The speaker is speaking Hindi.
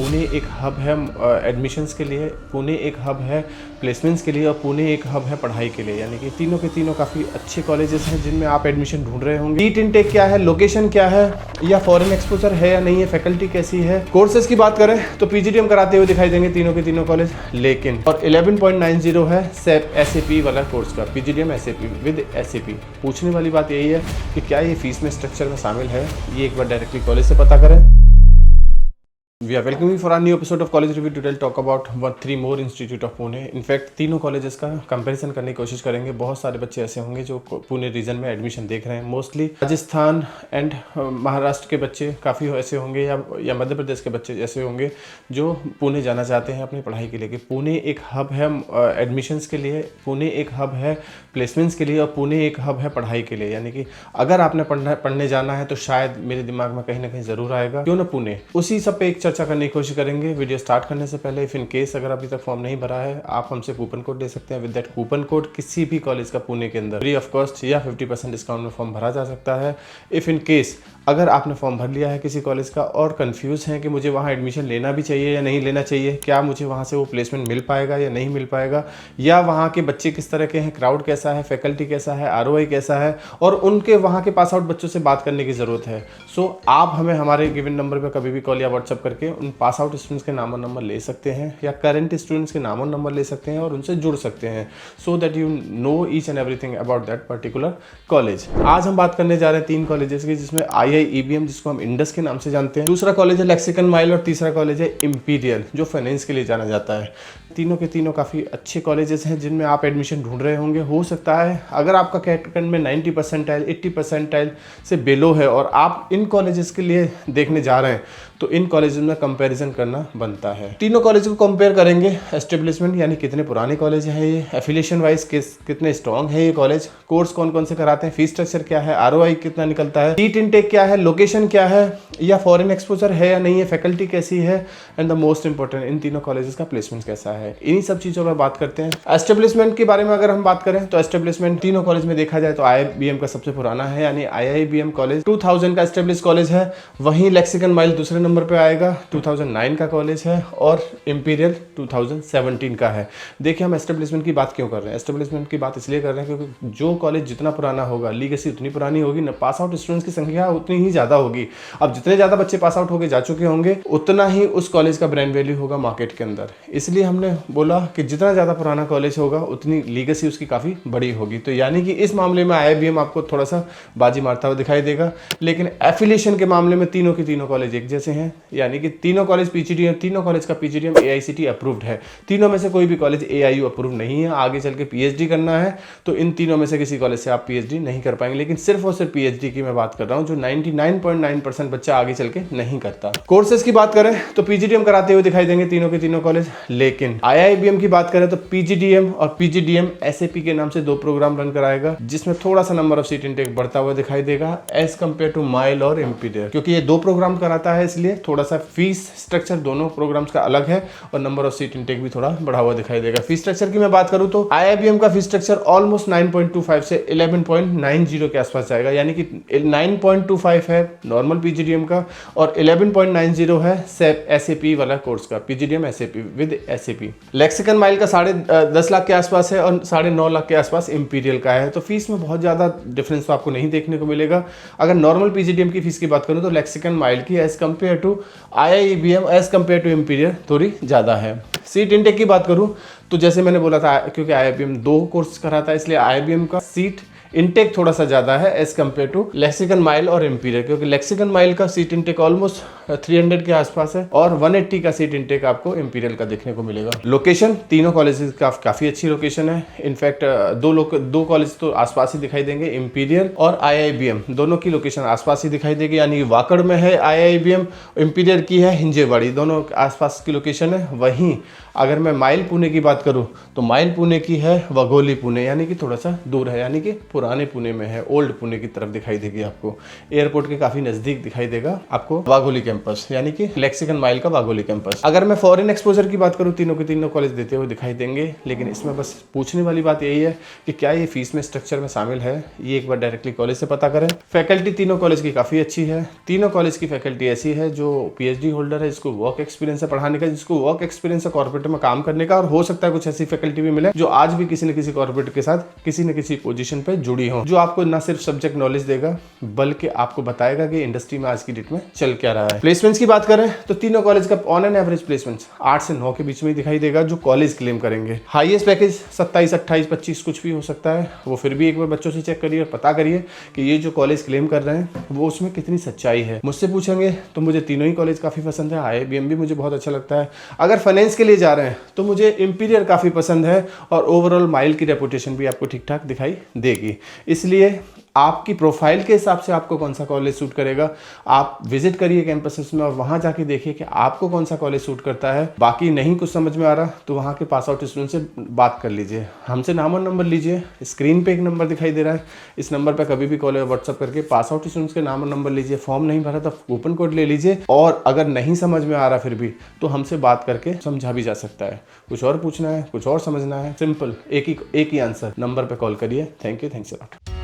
पुणे एक हब है एडमिशन्स के लिए, पुणे एक हब है प्लेसमेंट्स के लिए और पुणे एक हब है पढ़ाई के लिए। यानी कि तीनों के तीनों काफ़ी अच्छे कॉलेजेस हैं जिनमें आप एडमिशन ढूंढ रहे होंगे। सीट इनटेक क्या है, लोकेशन क्या है, या फॉरेन एक्सपोजर है या नहीं है, फैकल्टी कैसी है। कोर्सेज की बात करें तो पीजीडीएम कराते हुए दिखाई देंगे तीनों के तीनों कॉलेज, लेकिन और 11.90 है सेप एसएपी वाला कोर्स का, पीजीडीएम एसएपी विद एसएपी। पूछने वाली बात यही है कि क्या ये फीस में स्ट्रक्चर में शामिल है, ये एक बार डायरेक्टली कॉलेज से पता करें। We are welcoming you for our new episode of College Review. Today we'll talk about 3 more institute of Pune. In fact तीनों कॉलेजेस का कंपैरिजन करने की कोशिश करेंगे। बहुत सारे बच्चे ऐसे होंगे जो पुणे रीजन में एडमिशन देख रहे हैं। मोस्टली राजस्थान एंड महाराष्ट्र के बच्चे काफ़ी ऐसे होंगे या मध्य प्रदेश के बच्चे ऐसे होंगे जो पुणे जाना चाहते हैं अपनी पढ़ाई के लिए। कि पुणे एक हब है एडमिशन्स के लिए, पुणे एक हब है प्लेसमेंट्स के लिए और पुणे एक हब है पढ़ाई के लिए। यानी कि अगर आपने पढ़ने जाना है तो शायद मेरे दिमाग में कहीं ना कहीं ज़रूर आएगा क्यों ना पुणे। उसी सब पे एक चर्चा करने की कोशिश करेंगे। वीडियो स्टार्ट करने से पहले इफ इन केस अगर अभी तक फॉर्म नहीं भरा है, आप हमसे कूपन कोड ले सकते हैं। विद दैट कूपन कोड किसी भी कॉलेज का पुणे के अंदर फ्री ऑफ कॉस्ट या 50% डिस्काउंट में फॉर्म भरा जा सकता है। इफ इन केस अगर आपने फॉर्म भर लिया है किसी कॉलेज का और कंफ्यूज हैं कि मुझे वहाँ एडमिशन लेना भी चाहिए या नहीं लेना चाहिए, क्या मुझे वहाँ से वो प्लेसमेंट मिल पाएगा या नहीं मिल पाएगा, या वहाँ के बच्चे किस तरह के हैं, क्राउड कैसा है, फैकल्टी कैसा है, आरओआई कैसा है, और उनके वहाँ के पास आउट बच्चों से बात करने की ज़रूरत है। सो आप हमें हमारे गिवन नंबर पर कभी भी कॉल या व्हाट्सअप करके उन पास आउट स्टूडेंट्स के नाम और नंबर ले सकते हैं या करंट स्टूडेंट्स के नाम और नंबर ले सकते हैं और उनसे जुड़ सकते हैं, so that you know each and everything about that particular college. आज हम बात करने जा रहे हैं 3 कॉलेजेस की, जिसमें IIEBM जिसको हम इंडस के नाम से जानते हैं, दूसरा कॉलेज है लेक्सिकन माइल और तीसरा कॉलेज है इंपीरियल जो फाइनेंस के लिए जाना जाता है। तीनों के तीनों काफ़ी अच्छे कॉलेजेस हैं जिनमें आप एडमिशन ढूंढ रहे होंगे। हो सकता है अगर आपका कैटेगरी में 90 परसेंटाइल 80 परसेंटाइल से बिलो है और आप इन कॉलेजेस के लिए देखने जा रहे हैं तो इन कॉलेजेस में कंपैरिजन करना बनता है। तीनों कॉलेज को कंपेयर करेंगे, एस्टेब्लिशमेंट यानी कितने पुराने कॉलेज हैं ये, एफिलिएशन वाइज कितने स्ट्रॉन्ग है ये कॉलेज, कोर्स कौन कौन से कराते हैं, फीस स्ट्रक्चर क्या है, आरओआई कितना निकलता है, सीट इनटेक क्या है, लोकेशन क्या है, या फॉरेन एक्सपोजर है या नहीं है, फैकल्टी कैसी है, and the most important in तीनों कॉलेजेस का प्लेसमेंट कैसा है। इन्हीं सब चीज़ों पर बात करते हैं। एस्टेब्लिशमेंट के बारे में अगर हम बात करें तो एस्टेब्लिशमेंट तीनों कॉलेज में देखा जाए तो IIBM का सबसे पुराना है, यानी IIBM कॉलेज 2000 का एस्टेब्लिश कॉलेज है। वहीं लेक्सिकन माइल दूसरे नंबर पे आएगा, 2009 का कॉलेज है, और इंपीरियल 2017 का है। देखिए हम एस्टेब्लिशमेंट की बात क्यों कर रहे हैं, एस्टेब्लिशमेंट की बात इसलिए कर रहे हैं क्योंकि जो कॉलेज जितना पुराना होगा, लीगेसी उतनी पुरानी होगी ना, पास आउट स्टूडेंट्स की संख्या उतनी ही ज़्यादा होगी। अब जितने ज़्यादा बच्चे पास आउट होके जा चुके होंगे उतना ही उस कॉलेज का ब्रांड वैल्यू होगा मार्केट के अंदर। इसलिए हमने बोला कि जितना ज़्यादा पुराना कॉलेज होगा उतनी लीगेसी उसकी काफ़ी बड़ी होगी। तो यानी कि इस मामले में IIBM आपको थोड़ा सा बाजी मारता हुआ दिखाई देगा, लेकिन एफिलिएशन के मामले में तीनों के तीनों कॉलेज एक जैसे हैं। यानी कि तीनों कॉलेज पीजीडीएम, तीनों कॉलेज का पीजीडीएम AICTE अप्रूव्ड है। तीनों में से कोई भी कॉलेज AIU अप्रूव नहीं है। आगे चल के PhD करना है तो इन तीनों में से किसी कॉलेज से आप PhD नहीं कर पाएंगे, लेकिन सिर्फ और सिर्फ PhD की मैं बात कर रहा हूँ जो 99.9% बच्चा आगे चल के नहीं करता। कोर्सेज की बात करें तो पीजीडीएम कराते हुए दिखाई देंगे तीनों के तीनों कॉलेज, लेकिन IIBM की बात करें तो PGDM और PGDM SAP के नाम से 2 प्रोग्राम रन कराएगा, जिसमें थोड़ा सा नंबर ऑफ सीट इनटेक बढ़ता हुआ दिखाई देगा एज कम्पेयर टू माइल और इंपीरियल। क्योंकि ये 2 प्रोग्राम कराता है इसलिए थोड़ा सा फीस स्ट्रक्चर दोनों प्रोग्राम्स का अलग है और नंबर ऑफ सीट इनटेक भी थोड़ा बढ़ा हुआ दिखाई देगा। फीस स्ट्रक्चर की मैं बात करूं तो IIBM का फीस स्ट्रक्चर ऑलमोस्ट 9.25 से 11.90 के आसपास जाएगा। यानी कि 9.25 है नॉर्मल PGDM का और 11.90 है SAP वाला कोर्स का, PGDM SAP with SAP। Lexicon MILE का 10.5 लाख के आसपास है और 9.5 लाख के आसपास इंपीरियल का है। तो फीस में बहुत ज़्यादा डिफरेंस तो आपको नहीं देखने को मिलेगा। अगर नॉर्मल PGDM की फीस की बात करूं तो लेक्सिकन माइल की as compared to IIBM as compared to Imperial थोड़ी ज़्यादा है। सीट इनटेक की बात करूं तो जैसे मैंने बोला था, क्योंकि IIBM 2 कोर्स कराता है इसलिए IIBM का सीट इनटेक थोड़ा सा ज़्यादा है as compared to Lexicon MILE और इंपीरियल, क्योंकि लेक्सिकन माइल का सीट इनटेक ऑलमोस्ट 300 के आसपास है और 180 का सीट इनटेक आपको इंपीरियल का देखने को मिलेगा। लोकेशन तीनों कॉलेजेस का काफ़ी अच्छी लोकेशन है। इनफैक्ट 2 कॉलेज तो आसपास ही दिखाई देंगे, इंपीरियल और IIBM दोनों की लोकेशन आसपास ही दिखाई देगी। यानी वाकड़ में है IIBM, इंपीरियल की है हिंजेवाड़ी, दोनों आसपास की लोकेशन है। वहीं अगर मैं माइल पुणे की बात करूँ तो माइल पुणे की है वघोली पुणे, यानी कि थोड़ा सा दूर है, यानी कि पुराने पुणे में है, ओल्ड पुणे की तरफ दिखाई देगी आपको। एयरपोर्ट के काफी नजदीक दिखाई देगा आपको वाघोली कैंपस, यानी कि लेक्सिकन माइल का वाघोली कैंपस। अगर मैं फॉरेन एक्सपोजर की बात करूँ, तीनों के तीनों कॉलेज देते हुए दिखाई देंगे, लेकिन इसमें बस पूछने वाली बात यही है कि क्या ये फीस में स्ट्रक्चर में शामिल है, ये एक बार डायरेक्टली कॉलेज से पता करें। फैकल्टी तीनों कॉलेज की काफी अच्छी है। तीनों कॉलेज की फैकल्टी ऐसी है जो पीएचडी होल्डर है, जिसको वर्क एक्सपीरियंस है पढ़ाने का, जिसको वर्क एक्सपीरियंस है कॉर्पोरेट में काम करने का, और हो सकता है कुछ ऐसी फैकल्टी भी मिले जो आज भी किसी न किसी कॉर्पोरेट के साथ किसी न किसी पोजीशन पे जुड़ी हो, जो आपको ना सिर्फ सब्जेक्ट नॉलेज देगा बल्कि आपको बताएगा कि इंडस्ट्री में आज की डेट में चल क्या रहा है। प्लेसमेंट्स की बात करें तो तीनों कॉलेज का ऑन एन एवरेज प्लेसमेंट्स 8 से 9 के बीच में दिखाई देगा, जो कॉलेज क्लेम करेंगे। हाईएस्ट पैकेज 27, 28, 25 कुछ भी हो सकता है, वो फिर भी एक बार बच्चों से चेक करिए और पता करिए कि ये जो कॉलेज क्लेम कर रहे हैं वो उसमें कितनी सच्चाई है। मुझसे पूछेंगे तो मुझे तीनों ही कॉलेज काफी पसंद है। IIBM भी मुझे बहुत अच्छा लगता है। अगर फाइनेंस के लिए जा रहे हैं तो मुझे इंपीरियल काफी पसंद है, और ओवरऑल माइल की रेपुटेशन भी आपको ठीक ठाक दिखाई देगी। इसलिए आपकी प्रोफाइल के हिसाब से आपको कौन सा कॉलेज सूट करेगा, आप विजिट करिए कैंपसेस में और वहां जाके देखिए कि आपको कौन सा कॉलेज सूट करता है। बाकी नहीं कुछ समझ में आ रहा तो वहां के पास आउट स्टूडेंट से बात कर लीजिए, हमसे नाम और नंबर लीजिए। स्क्रीन पे एक नंबर दिखाई दे रहा है, इस नंबर पर कभी भी कॉल या व्हाट्सअप करके पास आउट स्टूडेंट्स के नाम और नंबर लीजिए। फॉर्म नहीं भरा तो कूपन कोड ले लीजिए, और अगर नहीं समझ में आ रहा फिर भी तो हमसे बात करके समझा भी जा सकता है। कुछ और पूछना है, कुछ और समझना है, सिंपल एक ही आंसर, नंबर पर कॉल करिए। Thank you, thanks a lot.